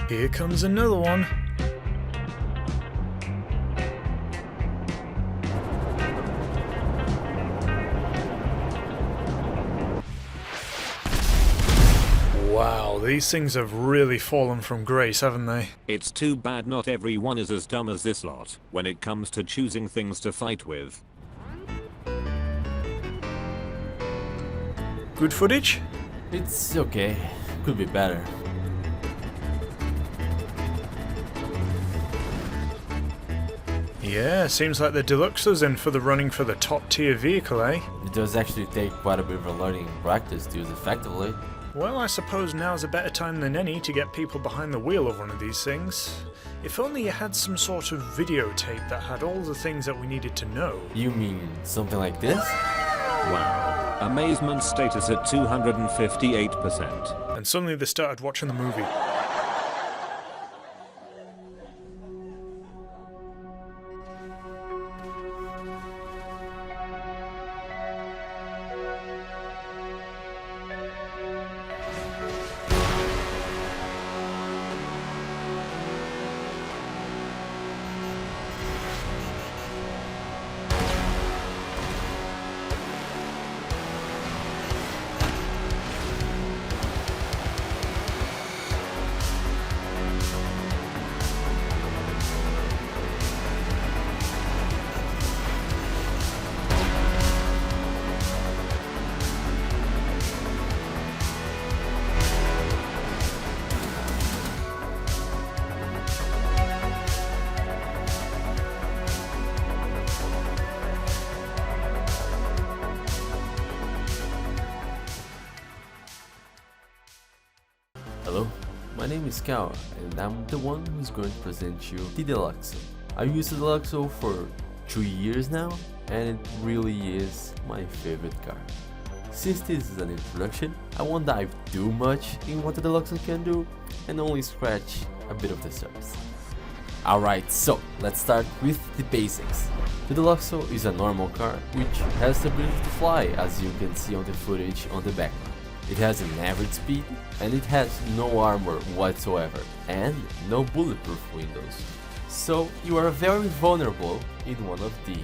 Here comes another one. Wow, these things have really fallen from grace, haven't they? It's too bad not everyone is as dumb as this lot when it comes to choosing things to fight with. Good footage? It's okay. Could be better. Yeah, seems like the Deluxo's in for the running for the top tier vehicle, eh? It does actually take quite a bit of learning and practice to use effectively. Well, I suppose now's a better time than any to get people behind the wheel of one of these things. If only you had some sort of videotape that had all the things that we needed to know. You mean something like this? Wow. Amazement status at 258%. And suddenly they started watching the movie. Hello, my name is Kaua, and I'm the one who's going to present you the Deluxo. I've used the Deluxo for 2 years now, and it really is my favorite car. Since this is an introduction, I won't dive too much in what the Deluxo can do, and only scratch a bit of the surface. Alright, so let's start with the basics. The Deluxo is a normal car which has the ability to fly, as you can see on the footage on the background. It has an average speed, and it has no armor whatsoever, and no bulletproof windows. So you are very vulnerable in one of these.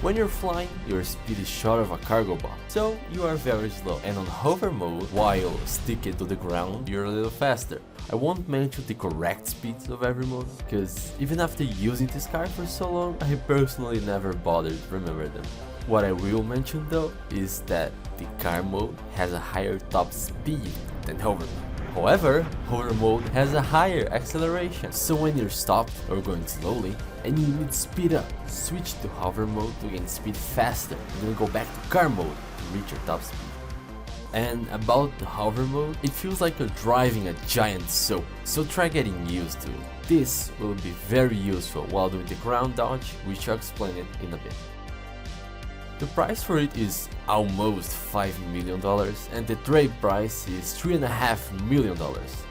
When you're flying, your speed is short of a cargo box, so you are very slow, and on hover mode, while sticking to the ground, you're a little faster. I won't mention the correct speeds of every mode, because even after using this car for so long, I personally never bothered to remember them. What I will mention though is that the car mode has a higher top speed than hover mode. However, hover mode has a higher acceleration, so when you're stopped or going slowly and you need to speed up, switch to hover mode to gain speed faster and then go back to car mode to reach your top speed. And about the hover mode, it feels like you're driving a giant soap, so try getting used to it. This will be very useful while doing the ground dodge, which I'll explain it in a bit. The price for it is almost $5 million, and the trade price is $3.5 million,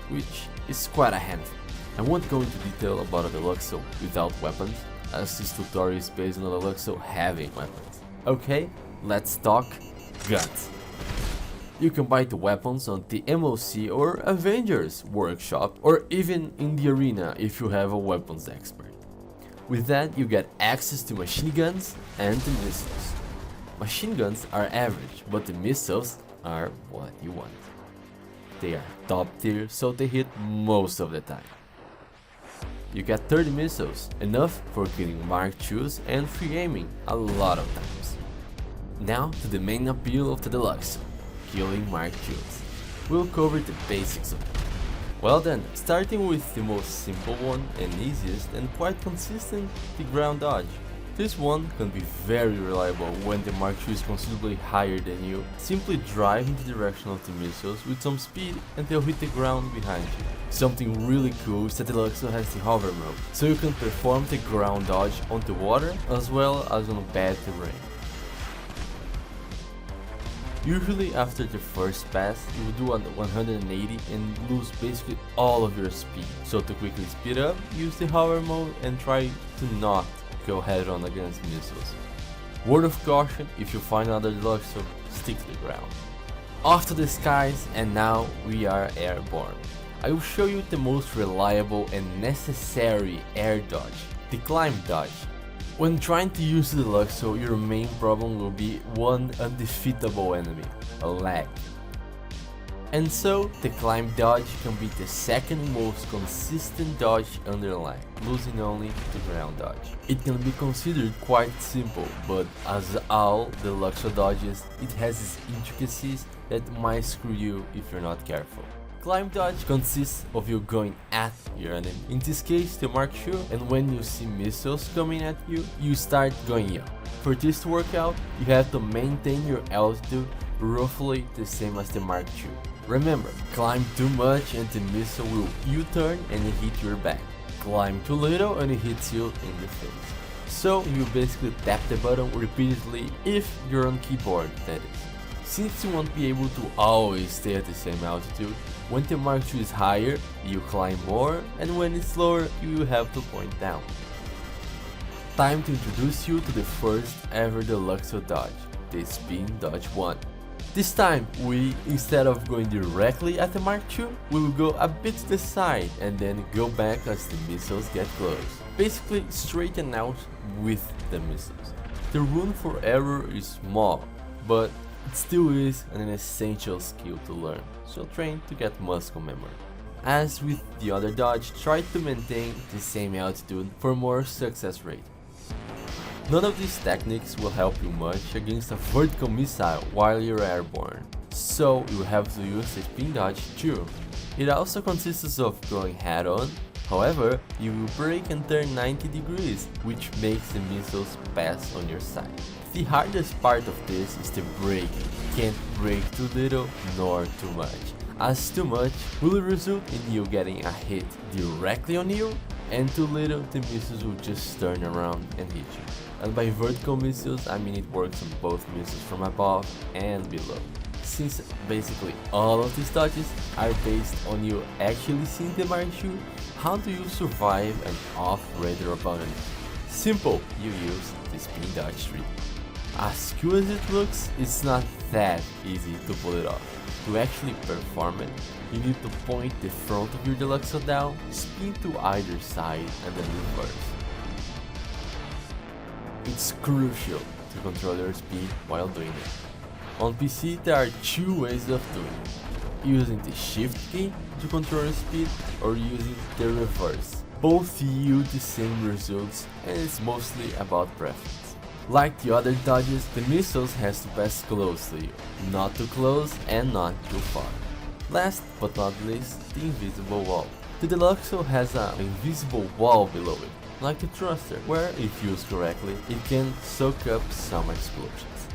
which is quite a handful. I won't go into detail about a Deluxo without weapons, as this tutorial is based on a Deluxo having weapons. Okay, let's talk guns. You can buy the weapons on the MOC or Avengers workshop, or even in the arena if you have a weapons expert. With that, you get access to machine guns and the missiles. Machine guns are average, but the missiles are what you want. They are top tier, so they hit most of the time. You get 30 missiles, enough for killing Mark IIs and free aiming a lot of times. Now to the main appeal of the Deluxo, killing Mark IIs. We'll cover the basics of it. Well then, starting with the most simple one and easiest and quite consistent, the ground dodge. This one can be very reliable when the Mark II is considerably higher than you. Simply drive in the direction of the missiles with some speed and they'll hit the ground behind you. Something really cool is that the Deluxo has the hover mode, so you can perform the ground dodge on the water as well as on bad terrain. Usually after the first pass, you will do a 180 and lose basically all of your speed. So to quickly speed up, use the hover mode and try to not go head on against missiles. Word of caution, if you find another Deluxo, stick to the ground. Off to the skies, and now we are airborne. I will show you the most reliable and necessary air dodge, the climb dodge. When trying to use the Deluxo, your main problem will be one undefeatable enemy, a lag. And so, the climb dodge can be the second most consistent dodge under lag, losing only to ground dodge. It can be considered quite simple, but as all Deluxo dodges, it has its intricacies that might screw you if you're not careful. Climb dodge consists of you going at your enemy, in this case the Mark II, and when you see missiles coming at you, you start going up. For this to work out, you have to maintain your altitude roughly the same as the Mark II. Remember, climb too much and the missile will U-turn and hit your back. Climb too little and it hits you in the face. So you basically tap the button repeatedly if you're on keyboard, that is. Since you won't be able to always stay at the same altitude, when the Mark II is higher, you climb more, and when it's lower, you will have to point down. Time to introduce you to the first ever Deluxo dodge, the Spin Dodge 1. This time, instead of going directly at the Mark II, we will go a bit to the side and then go back as the missiles get close. Basically, straighten out with the missiles. The room for error is small, but it still is an essential skill to learn, so train to get muscle memory. As with the other dodge, try to maintain the same altitude for more success rate. None of these techniques will help you much against a vertical missile while you're airborne, so you have to use the spin dodge too. It also consists of going head on, however, you will brake and turn 90 degrees, which makes the missiles pass on your side. The hardest part of this is the braking. Can't brake too little nor too much, as too much will result in you getting a hit directly on you, and too little the missiles will just turn around and hit you. And by vertical missiles I mean it works on both missiles from above and below. Since basically all of these dodges are based on you actually seeing the Mark II, how do you survive an off-radar your opponent? Simple, you use the spin dodge tree. As cool as it looks, it's not that easy to pull it off. To actually perform it, you need to point the front of your Deluxo down, spin to either side and then reverse. It's crucial to control your speed while doing it. On PC there are two ways of doing it, using the shift key to control your speed or using the reverse. Both yield the same results and it's mostly about preference. Like the other dodges, the missiles has to pass close to you, not too close and not too far. Last but not least, the invisible wall. The Deluxo has an invisible wall below it, like the thruster, where if used correctly, it can soak up some explosions.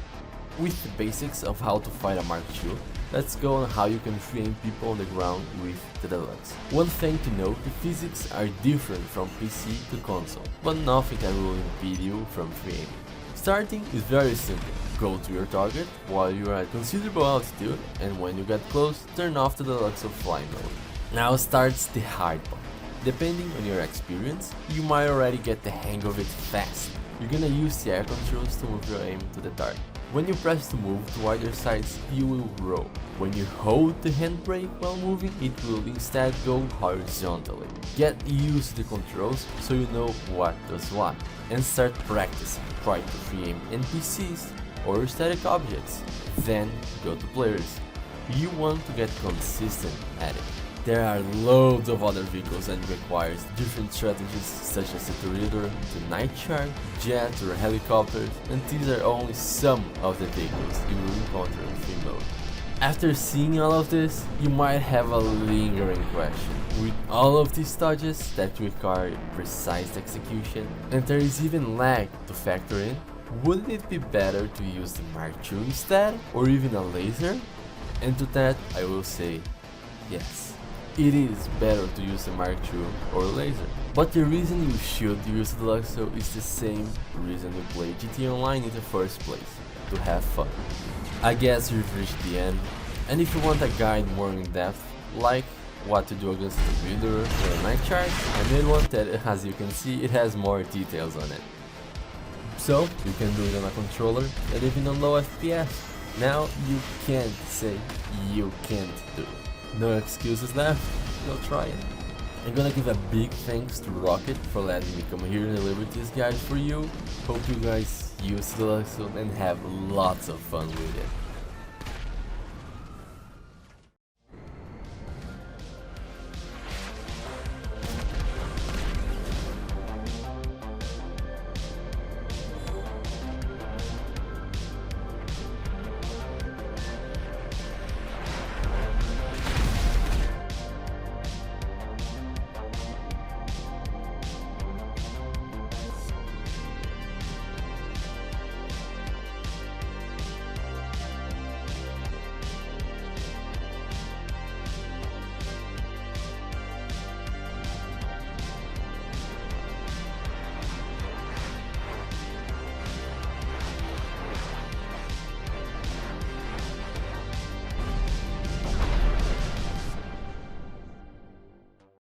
With the basics of how to fight a Mark II, let's go on how you can free aim people on the ground with the Deluxe. One thing to note, the physics are different from PC to console, but nothing that will impede you from free aiming. Starting is very simple. Go to your target while you are at considerable altitude, and when you get close, turn off the Deluxo fly mode. Now starts the hard part. Depending on your experience, you might already get the hang of it fast. You're gonna use the air controls to move your aim to the target. When you press to move to either sides, you will roll. When you hold the handbrake while moving, it will instead go horizontally. Get used to the controls so you know what does what, and start practicing. Try to free aim NPCs or static objects, then go to players. You want to get consistent at it. There are loads of other vehicles that requires different strategies such as the Tornado, the Night Shark, jets or helicopters, and these are only some of the vehicles you will encounter in free mode. After seeing all of this, you might have a lingering question. With all of these dodges that require precise execution, and there is even lag to factor in, wouldn't it be better to use the Mark II instead, or even a laser? And to that I will say, yes. It is better to use a Mark II or a laser. But the reason you should use the Deluxo is the same reason you play GT Online in the first place, to have fun. I guess you've reached the end, and if you want a guide more in depth, like what to do against the Builder or a Night Shark, I made one that, as you can see, it has more details on it. So, you can do it on a controller and even on low FPS. Now you can't say you can't do it. No excuses left. go try it. I'm gonna give a big thanks to Rocket for letting me come here and deliver this guide for you. Hope you guys use Deluxo and have lots of fun with it.